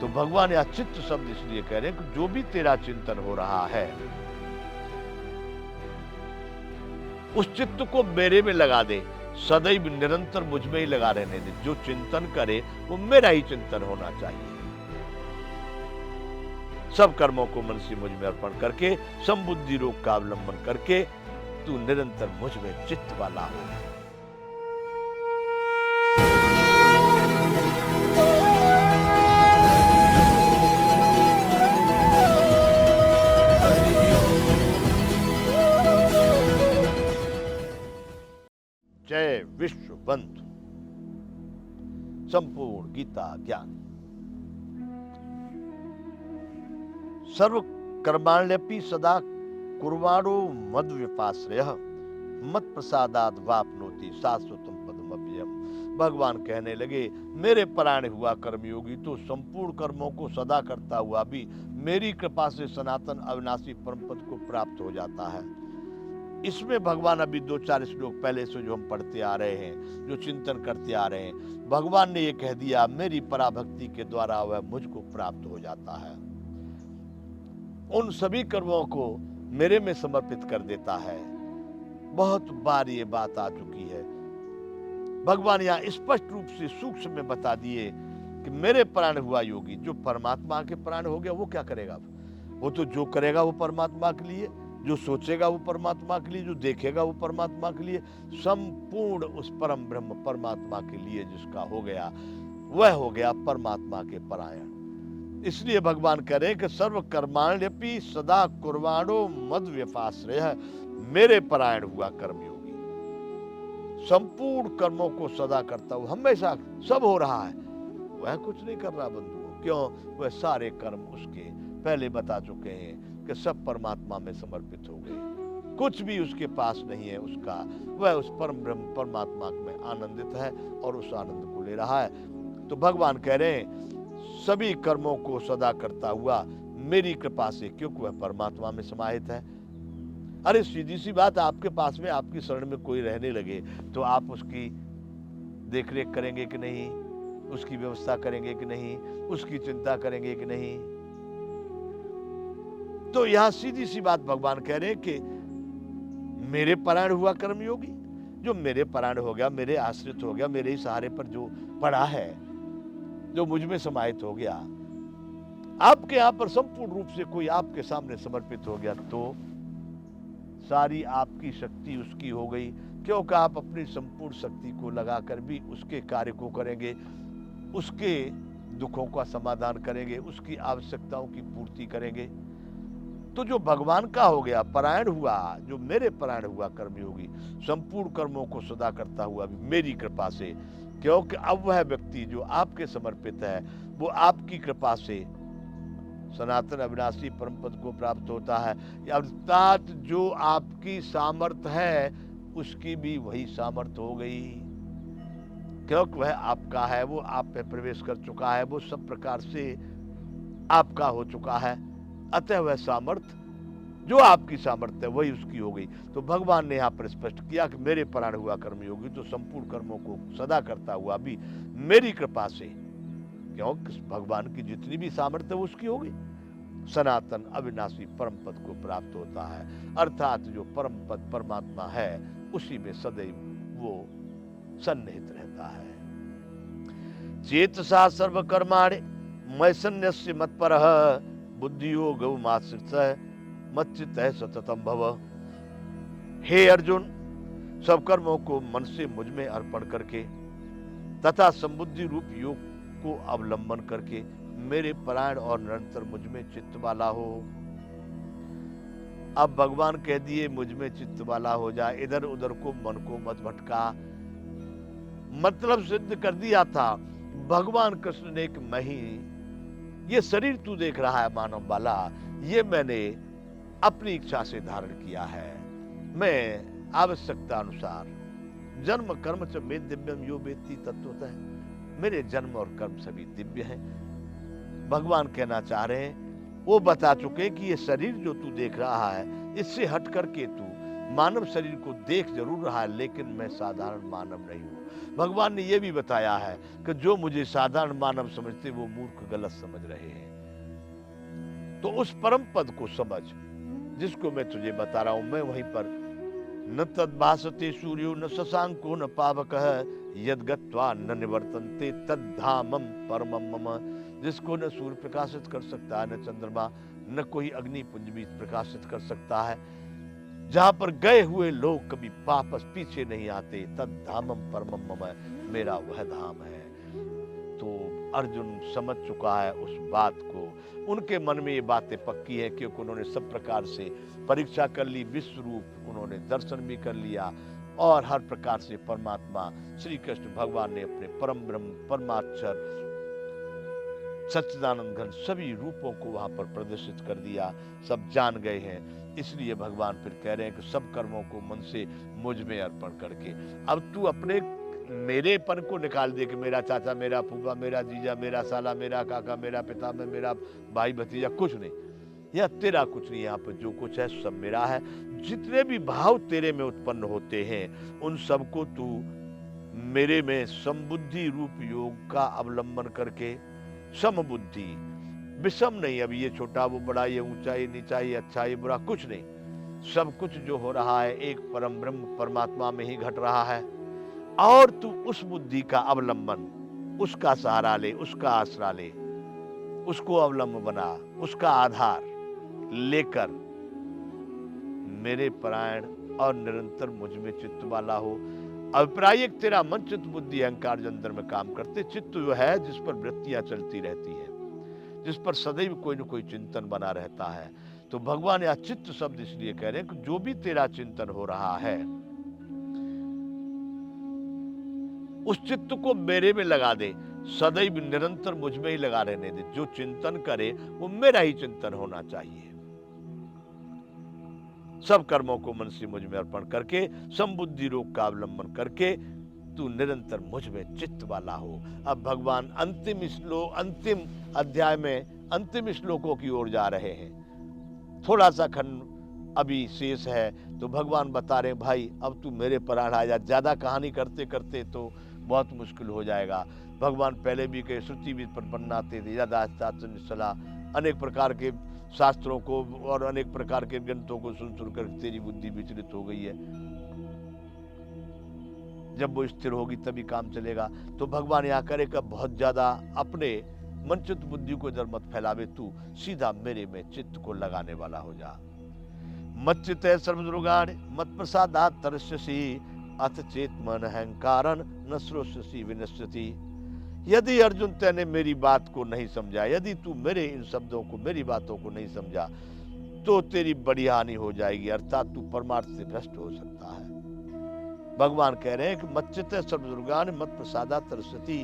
तो भगवान यह चित्त शब्द इसलिए कह रहे हैं कि जो भी तेरा चिंतन हो रहा है उस चित्त को मेरे में लगा दे, सदैव निरंतर मुझ में ही लगा रहने दे। जो चिंतन करे वो मेरा ही चिंतन होना चाहिए। सब कर्मों को मन से मुझ में अर्पण करके, समबुद्धि योग का अवलंबन करके तू निरंतर मुझ में चित्त वाला हो। जय विश्व बंधु संपूर्ण गीता ज्ञान। सर्व कर्माण्यपि सदा कुर्वाणो मद विपाश्रयः मत प्रसादाद वापनोति शाश्वतम पदमव्ययम्। भगवान कहने लगे, मेरे परायण हुआ कर्मयोगी तो संपूर्ण कर्मों को सदा करता हुआ भी मेरी कृपा से सनातन अविनाशी परम पद को प्राप्त हो जाता है। इसमें भगवान अभी 2-4 श्लोक पहले से जो हम पढ़ते आ रहे हैं, जो चिंतन करते आ रहे हैं, भगवान ने ये कह दिया मेरी पराभक्ति के द्वारा वह मुझको प्राप्त हो जाता है। उन सभी कर्मों को मेरे में समर्पित कर देता है। बहुत बार ये बात आ चुकी है। भगवान यहाँ स्पष्ट रूप से सूक्ष्म में बता दिए कि मेरे प्राण हुआ योगी, जो परमात्मा के प्राण हो गया वो क्या करेगा? वो तो जो करेगा वो परमात्मा के लिए, जो सोचेगा वो परमात्मा के लिए, जो देखेगा वो परमात्मा के लिए, संपूर्ण उस परम ब्रह्म परमात्मा के लिए जिसका हो गया वह हो गया परमात्मा के परायण। इसलिए भगवान कह रहे कि सर्व कर्माण्यपि सदा कुर्वाणो मद व्यपाश्रयः, मेरे परायण हुआ कर्मयोगी, संपूर्ण कर्मों को सदा करता हुआ, हमेशा सब हो रहा है, वह कुछ नहीं कर रहा बंधुओं। क्यों? वह सारे कर्म उसके पहले बता चुके हैं कि सब परमात्मा में समर्पित हो गए, कुछ भी उसके पास नहीं है उसका। वह उस परम ब्रह्म परमात्मा में आनंदित है और उस आनंद को ले रहा है। तो भगवान कह रहे हैं सभी कर्मों को सदा करता हुआ मेरी कृपा से, क्योंकि वह परमात्मा में समाहित है। अरे सीधी सी बात, आपके पास में आपकी शरण में कोई रहने लगे तो आप उसकी देखरेख करेंगे कि नहीं, उसकी व्यवस्था करेंगे कि नहीं, उसकी चिंता करेंगे कि नहीं? तो यहां सीधी सी बात भगवान कह रहे हैं कि मेरे परायण हुआ कर्मयोगी, जो मेरे परायण हो गया, मेरे आश्रित हो गया, मेरे ही सहारे पर जो पड़ा है, जो मुझ में समाहित हो गया, आपके यहां पर संपूर्ण रूप से कोई आपके सामने समर्पित हो गया तो सारी आपकी शक्ति उसकी हो गई, क्योंकि आप अपनी संपूर्ण शक्ति को लगाकर भी उसके कार्य को करेंगे, उसके दुखों का समाधान करेंगे, उसकी आवश्यकताओं की पूर्ति करेंगे। तो जो भगवान का हो गया परायण हुआ, जो मेरे परायण हुआ कर्मयोगी, संपूर्ण कर्मों को सदा करता हुआ भी मेरी कृपा से, क्योंकि अब वह व्यक्ति जो आपके समर्पित है वो आपकी कृपा से सनातन अविनाशी परम पद को प्राप्त होता है। अर्थात जो आपकी सामर्थ है उसकी भी वही सामर्थ हो गई, क्योंकि वह आपका है, वो आप पे प्रवेश कर चुका है, वो सब प्रकार से आपका हो चुका है। अतः वह सामर्थ जो आपकी सामर्थ्य है वही उसकी हो गई। तो भगवान ने यहाँ पर स्पष्ट किया कि मेरे परायण हुआ कर्मयोगी तो संपूर्ण कर्मों को सदा करता हुआ भी मेरी कृपा से, क्योंकि भगवान की जितनी भी सामर्थ्य है उसकी हो गई, सनातन अविनाशी परम पद को प्राप्त होता है। अर्थात जो परम पद परमात्मा है उसी में सदैव वो सन्निहित रहता है। चेतसा सर्व कर्माणि मयि सन्न्यस्य मत्परः बुद्धियोगो माश्रितः मच्चित्तः सततं भव। हे अर्जुन, सब कर्मों को मन से मुझ में अर्पण करके तथा संबुद्धि रूप योग को अवलंबन करके मेरे परायण और निरंतर मुझ में चित्त वाला हो। अब भगवान कह दिए मुझ में चित्त वाला हो जा, इधर उधर को मन को मत भटका। मतलब सिद्ध कर दिया था भगवान कृष्ण ने कि मैं ही, ये शरीर तू देख रहा है मानव वाला, ये मैंने अपनी इच्छा से धारण किया है। मैं आवश्यकता अनुसार जन्म कर्म च मे दिव्यम यो वेत्ति तत्वतः, मेरे जन्म और कर्म सभी दिव्य हैं। भगवान कहना चाह रहे हैं, वो बता चुके कि ये शरीर जो तू देख रहा है इससे हट करके तू मानव शरीर को देख जरूर रहा है, लेकिन मैं साधारण मानव नहीं हूँ। भगवान ने यह भी बताया है कि जो मुझे साधारण मानव समझते वो मूर्ख गलत समझ रहे हैं। तो उस परम पद को समझ जिसको मैं तुझे बता रहा हूं। मैं वहीं पर न तद्भासते सूर्यो न शशांको न पावकः यद गत्वा न निवर्तन्ते तद्धामम परमम मम। जिसको न सूर्य प्रकाशित कर सकता है, न चंद्रमा, न कोई अग्निपुंज भी प्रकाशित कर सकता है, जहां पर गए हुए लोग कभी वापस पीछे नहीं आते। तद्धामम परमम मम, मेरा वह धाम है। तो अर्जुन समझ चुका है उस बात को। उनके मन में ये बातें पक्की है, क्योंकि उन्होंने सब प्रकार से परीक्षा कर ली, विश्व रूप उन्होंने दर्शन भी कर लिया, और हर प्रकार से परमात्मा श्री कृष्ण भगवान ने अपने परम ब्रह्म परमाक्षर सच्चिदानंद घन सभी रूपों को वहां पर प्रदर्शित कर दिया, सब जान गए हैं। इसलिए भगवान फिर कह रहे हैं कि सब कर्मों को मन से मुझ में अर्पण करके अब तू अपने मेरेपन को निकाल दे कि मेरा चाचा, मेरा फूफा, मेरा जीजा, मेरा साला, मेरा काका, मेरा पिता, मैं, मेरा भाई भतीजा, कुछ नहीं। यह तेरा कुछ नहीं, यहाँ पर जो कुछ है सब मेरा है। जितने भी भाव तेरे में उत्पन्न होते हैं उन सबको तू मेरे में समबुद्धि रूप योग का अवलंबन करके, समबुद्धि, विषम नहीं, अब ये छोटा वो बड़ा, ये ऊंचा ये नीचा, ये अच्छा ये बुरा, कुछ नहीं। सब कुछ जो हो रहा है एक परम ब्रह्म परमात्मा में ही घट रहा है, और तू उस बुद्धि का अवलंबन, उसका सहारा ले, उसका आसरा ले, उसको अवलंबन बना, उसका आधार लेकर मेरे परायण और निरंतर मुझ में चित्त वाला हो। अभिप्रायिक तेरा मन, चित्त, बुद्धि, अहंकार जो अंदर में काम करते, चित्त जो है जिस पर वृत्तियां चलती रहती है, जिस पर सदैव कोई न कोई चिंतन बना रहता है। तो भगवान या चित्त शब्द इसलिए कह रहे हैं कि जो भी तेरा चिंतन हो रहा है उस चित्त को मेरे में लगा दे, सदैव निरंतर मुझ में ही लगा रहने दे। जो चिंतन करे वो मेरा ही चिंतन होना चाहिए। सब कर्मों को मन से मुझ में अर्पण करके, समबुद्धि योग का अवलंबन करके तू निरंतर मुझ में चित्त वाला हो। अब भगवान अंतिम अध्याय में अंतिम श्लोकों की ओर जा रहे हैं। थोड़ा सा खंड अभी शेष है, तो भगवान बता रहे भाई अब तू मेरे परायण आ जा। ज्यादा कहानी करते करते तो बहुत मुश्किल हो जाएगा। भगवान पहले भी कहे श्रुति भी बनाते थे, सलाह अनेक प्रकार के शास्त्रों को और अनेक प्रकार के ग्रंथों को सुन सुनकर तेरी बुद्धि विचलित हो गई है। जब वो स्थिर होगी तभी काम चलेगा। तो भगवान यहाँ करे का बहुत ज्यादा अपने मन चित्त बुद्धि को इधर मत फैलावे, तू सीधा मेरे में चित्त को लगाने वाला हो जा। मत चित्त सर्वदुर्गाणि मत प्रसादात् तरस्यसि अथ चेत मन अहंकारन न श्रोष्यसि विनश्यति। यदि अर्जुन तूने मेरी बात को नहीं समझा, यदि तू मेरे इन शब्दों को, मेरी बातों को नहीं समझा, तो तेरी बड़ी हानि हो जाएगी, अर्थात तू परमार्थ से भ्रष्ट हो सकता है। भगवान कह रहे हैं कि मत चित्त सर्वदुर्गाणि मत प्रसादात् तरस्यति।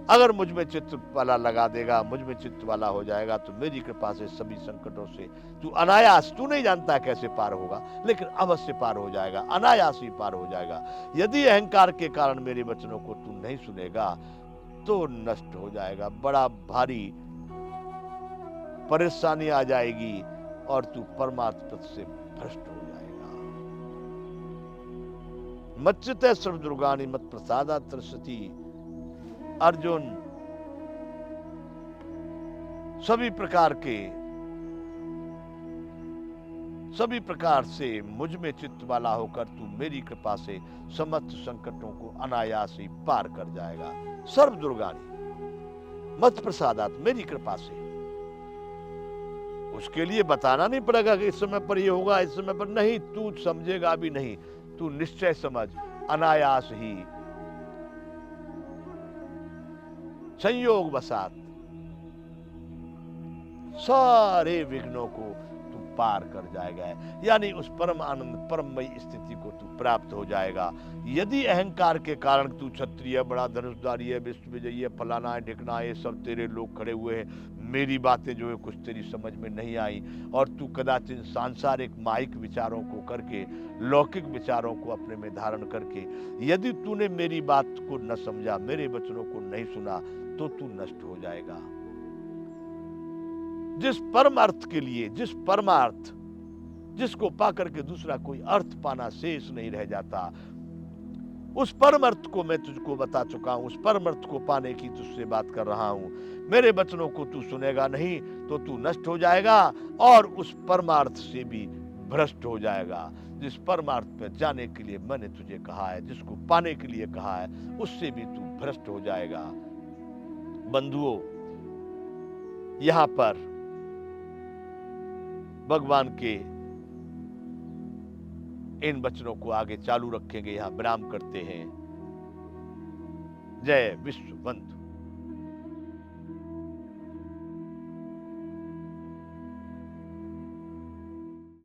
अगर मुझ में चित्त वाला लगा देगा, मुझ में चित्त वाला हो जाएगा, तो मेरी कृपा से सभी संकटों से तू अनायास, तू नहीं जानता कैसे पार होगा, लेकिन अवश्य पार हो जाएगा, अनायास ही पार हो जाएगा। यदि अहंकार के कारण मेरे वचनों को तू नहीं सुनेगा तो नष्ट हो जाएगा, बड़ा भारी परेशानी आ जाएगी और तू परमात्म पद से भ्रष्ट हो जाएगा। मच्चित सर्वदुर्गाणि मत प्रसादात् तरस्यति। अर्जुन सभी प्रकार से मुझ में चित्त वाला होकर तू मेरी कृपा से समस्त संकटों को अनायास ही पार कर जाएगा। सर्वदुर्गाणि मत प्रसादात्, मेरी कृपा से। उसके लिए बताना नहीं पड़ेगा कि इस समय पर ये होगा, इस समय पर नहीं, तू समझेगा भी नहीं, तू निश्चय समझ, अनायास ही संयोग वसात सारे विघ्नों को तू पार कर जाएगा, यानी उस परम आनंद परममयी स्थिति को तू प्राप्त हो जाएगा। यदि अहंकार के कारण तू क्षत्रिय, बड़ा धनुषधारी है, विश्व विजयी है, फलाना है, ढिकना है, सब तेरे लोग खड़े हुए हैं, मेरी बातें जो है कुछ तेरी समझ में नहीं आई, और तू कदाचित सांसारिक माइक विचारों को करके, लौकिक विचारों को अपने में धारण करके यदि तूने मेरी बात को न समझा, मेरे वचनों को नहीं सुना, तो तू नष्ट हो जाएगा। जिस परमार्थ के लिए, जिस परमार्थ जिसको पाकर के दूसरा कोई अर्थ पाना शेष नहीं रह जाता। उस परम अर्थ को मैं तुझको बता चुका हूं, उस परम अर्थ को पाने की तुझसे बात कर रहा हूं। मेरे वचनों को तू सुनेगा नहीं तो तू नष्ट हो जाएगा और उस परमार्थ से भी भ्रष्ट हो जाएगा। जिस परमार्थ पे जाने के लिए मैंने तुझे कहा है, जिसको पाने के लिए कहा है, उससे भी तू भ्रष्ट हो जाएगा। बंधुओं, यहां पर भगवान के इन वचनों को आगे चालू रखेंगे, यहां विराम करते हैं। जय विश्व बंधु।